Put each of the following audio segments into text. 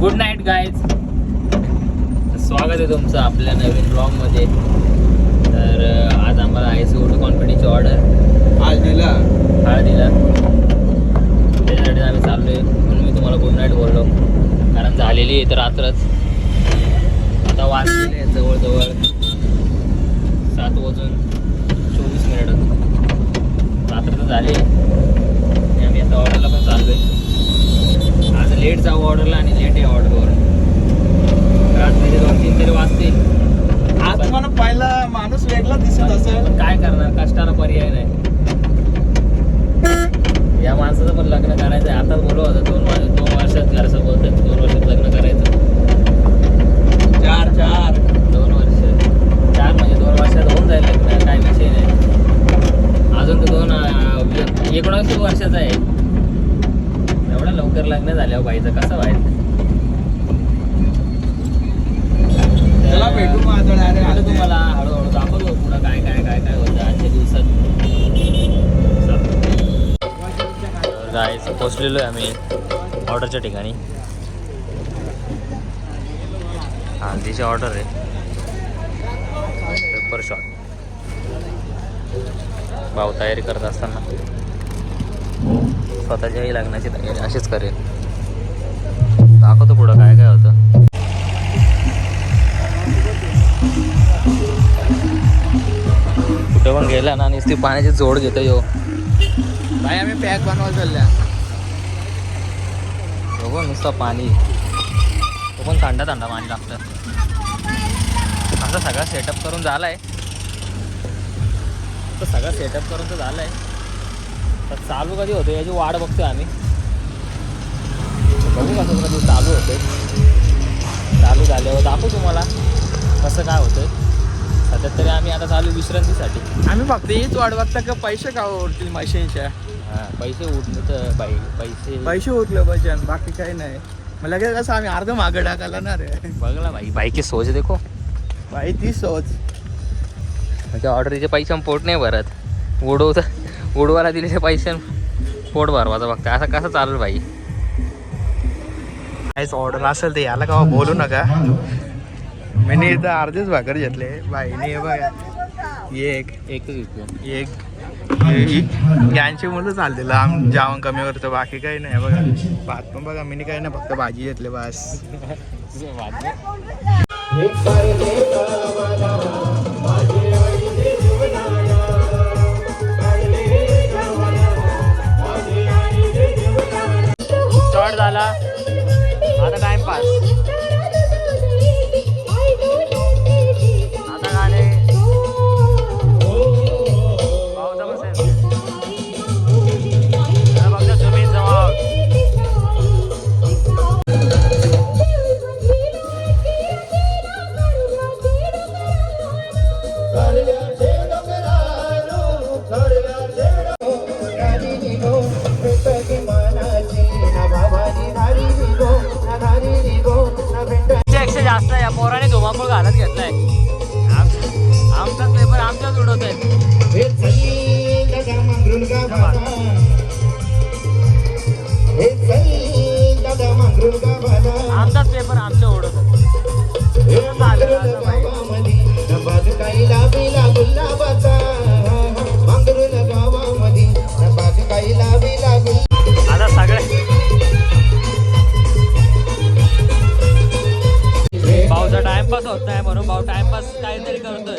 Good night guys. स्वागत आहे तुमचं आपल्या नवीन ब्लॉगमध्ये. तर आज आम्हाला आहे ओटो कॉन्फिडन्सची ऑर्डर हळदीला त्याच्यासाठी आम्ही चाललो आहे. म्हणून मी तुम्हाला गुड नाईट बोललो, कारण झालेली आहे तर रात्रच. आता वाजलेले आहे जवळजवळ 7:24 रात्र तर झाली आहे. आम्ही आता ऑर्डरला पण चाललो आहे. आज लेट जाऊ ऑर्डरला आणि लेट आहे ऑर्डरवर. रात्रीचे 2-3 तरी वाजतील. आज तुम्हाला पहिला माणूस वेगळा दिसत असेल. काय करणार, कष्टाला पर्याय नाही. या माणसाचं पण लग्न करायचं आहे. आताच बोलव होतं 2 वर्षात घरचं बोलतात 2 वर्षात लग्न करायचं. 2 वर्ष 4 म्हणजे 2 वर्षात होऊन जाईल लग्न, काय विषय नाही. अजून तर 19 वर्षाचा आहे. एवढं लवकर लग्न झाल्यावर बाईचं कसं व्हायचं. चला भेटू मग आता आता तुम्हाला हळूहळू दाखवतो पुढं काय काय काय काय होतं आजच्या दिवसात. जायचं पोचलेलो आहे आम्ही ऑर्डरच्या ठिकाणी. हळदीची ऑर्डर आहे, पेपर शॉट. भाऊ तयारी करत असताना स्वतःच्याही लग्नाची तयारी अशीच करेल. दाखवतो पुढं काय काय होतं. कुठं पण गेला ना नुसती पाण्याची जोड घेतो यो. बाई आम्ही पॅक बनवायला चालल्या. बघू नुसतं पाणी, तो पण थंड पाणी लागतं. असं सगळा सेटअप करून झालाय. तर सगळं सेटअप करून तर झालंय. तर चालू कधी होतं याची वाट बघतोय आम्ही. बघू कसं कधी चालू होतंय. चालू झाल्यावर दाखवू तुम्हाला कसं काय होतंय. सध्या तरी आम्ही आता चालू विश्रांतीसाठी. आम्ही फक्त हीच वाट बघता का पैसे का उरतील मशीनच्या. हां, पैसे उठले तर पैसे उरले पाहिजे, बाकी काही नाही. मला काय कसं आम्ही अर्ध मागं टाकायला ना रे. बघला बाई की सोच देखो बाई ती सोच. म्हणजे ऑर्डरीचे पैसे पोट नाही भरत. उडवायला दिलेले पैसे पोट भरवायचं बघता. असं कसं चालेल बाई. काहीच ऑर्डर असेल तर याला का बोलू नका. मी इथं अर्धेच भाकर घेतले. बाईने हे बघा एकच विकू. यांची मुलं चाललेलं जेवण कमी करतो, बाकी काही नाही. बघा भात पण बघा, मी काही नाही, फक्त भाजी घेतली बस. शॉर्ट झाला आता टाइमपास. आता गाणे पावसा बसेल बघता तुम्ही जवळ. पेक्षा जास्त या पोराने धुमाकूळ घालत घेतलाय. आमचाच पेपर आमच्याच उडवत आहे. आमचाच पेपर आमच्या उडवत आहे. आता सगळे भाऊचा टाइमपास होत नाही म्हणून भाऊ टाइमपास काहीतरी करतोय.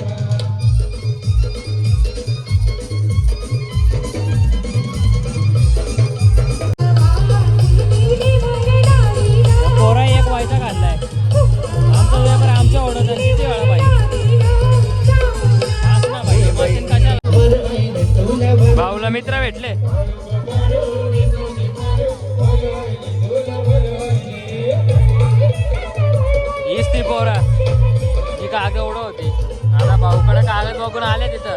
पोरा एक व्हायचा घातलाय. आमचा व्यापार आमच्या ओढत आहे. किती वेळा भाई ना भाई मशीन कशाला. भाऊला मित्र भेटले. हीच ती पोरा ही कागद उडव होती. आता भाऊकडे कागद बघून आले तिथं.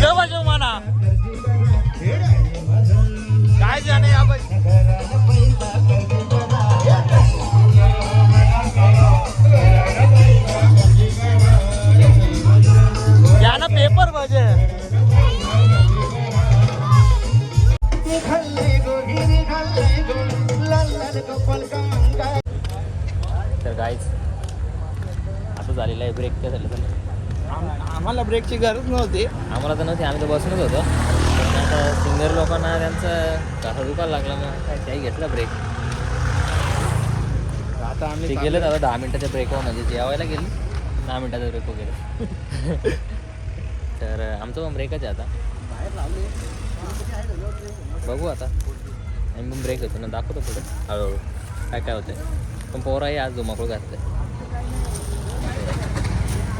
जेव्हा म्हणा काय जाणे आपण. या ना पेपर म्हणजे खाल्ले तर गाईज आता झालेला आहे ब्रेक. काय झालं तर आम्हाला ब्रेकची गरज नव्हती. आम्हाला तर नव्हती, आम्ही तर बसूनच होतो. पण आता सिनियर लोकांना त्यांचं घासा दुखायला लागला मग काय त्याही घेतला ब्रेक. आता आम्ही ते गेले आता 10 मिनिटाच्या ब्रेकवर, म्हणजे जेवायला गेले 10 मिनिटाचा ब्रेक वगैरे. तर आमचं पण ब्रेकच आहे आता. बघू आता आम्ही पण ब्रेक होतो ना, दाखवतो पुढे हळूहळू काय काय होतं. पण पोराही आज धुमाकूळ घातलं.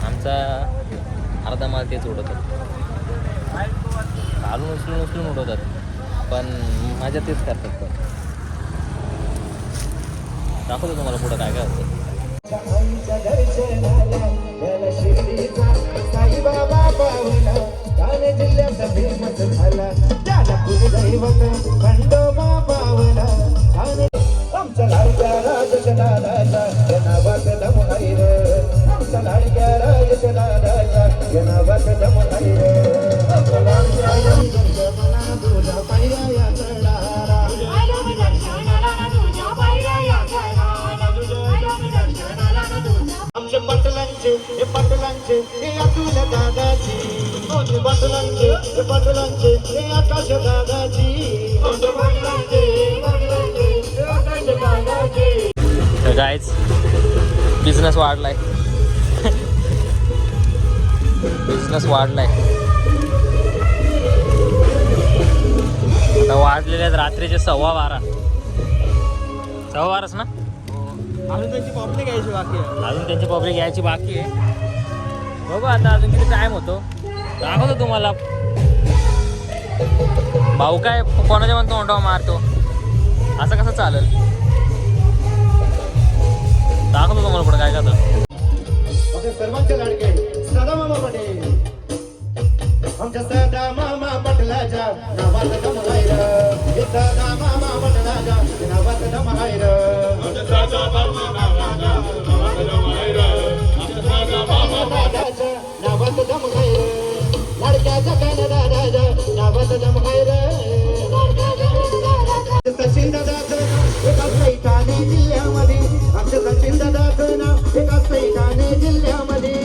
आमचा अर्धा माल तेच उडवतात, घालून उचलून उडवतात, पण माझ्या तेच करतात. पण दाखवतो तुम्हाला पुढं काय काय होतं. पाटलांचे हे अतुल दादाची, पाटलांचे हे पाटलांचे हे आकाश दादाची, तर गाईज बिझनेस वाढलाय. बिझनेस वाढलाय. आता वाजलेले आहेत रात्रीचे 12:15. 12:15 ना. अजून त्यांची पब्लिक यायची बाकी आहे. अजून त्यांची पब्लिक यायची बाकी आहे. बघू आता अजून किती टाइम होतो, दाखवतो तुम्हाला. भाऊ काय कोणाच्या पण तोंडावर मारतो, असं कसं चालेल. दाखवतो तुम्हाला पुढे काय करतं. आपल्या सर्वांचे लाडके सदा मामा पटेल, आमच्या सदा मामा पटलाच्या नावात दमहायर, सदा मामा पटलाच्या नावात दमहायर, आमच्या सदा मामा नावात दमहायर, आमच्या सदा मामा दादाच्या नावात दमहायर, लाडक्याच्या दादाच्या नावात दमहायर, सचिन दादाचं एका ठाणे जिल्ह्यामध्ये, आमच्या सचिन दादाचं नाव एका ठाणे जिल्ह्यामध्ये.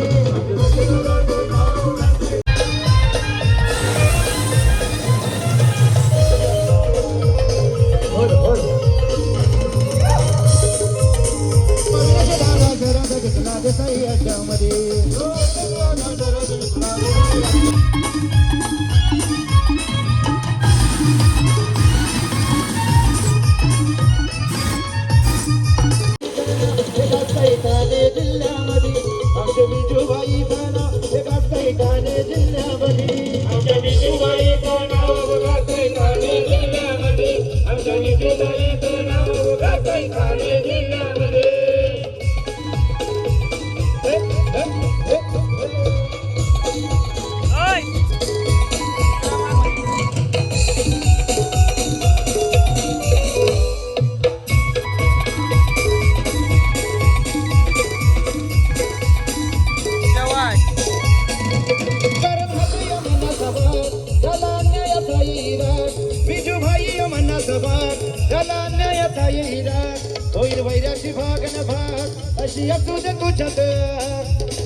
वैऱ्याची भागन भाग अशी असू दे तुझ्यात,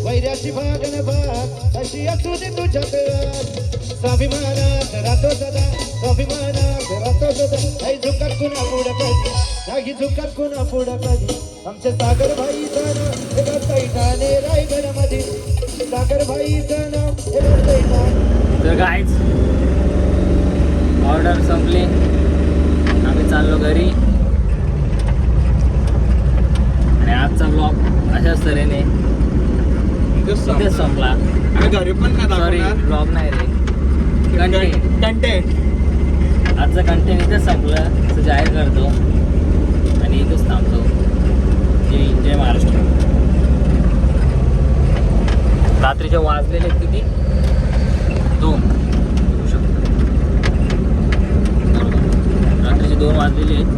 वैऱ्याची भागन भाग अशी असू दे तुझ्यात, स्वाभिमानात राहतो सदा, स्वाभिमानात राहतो सदा, नाही झुकत कुणा पुढं कधी, नाही झुकत कुणा पुढं कधी. आमचे सागर भाईचं नाव एका ठाणे रायगड मध्ये, सागर भाईचं नाव एका ठाणे. तर गाईज ऑर्डर संपली, आम्ही चाललो घरी. आणि आजचा ब्लॉग अशाच तऱ्हेने इथेच संपला. आम्ही घरी पण नाही सॉरी दाखवणार. ब्लॉग नाही रे, कंटेंट. आजचं कंटेंट इथेच संपलं असं जाहीर करतो आणि इथेच थांबतो. जय महाराष्ट्र. रात्रीचे वाजलेले किती 2 बघू शकतो. रात्रीचे 2 वाजलेले आहेत.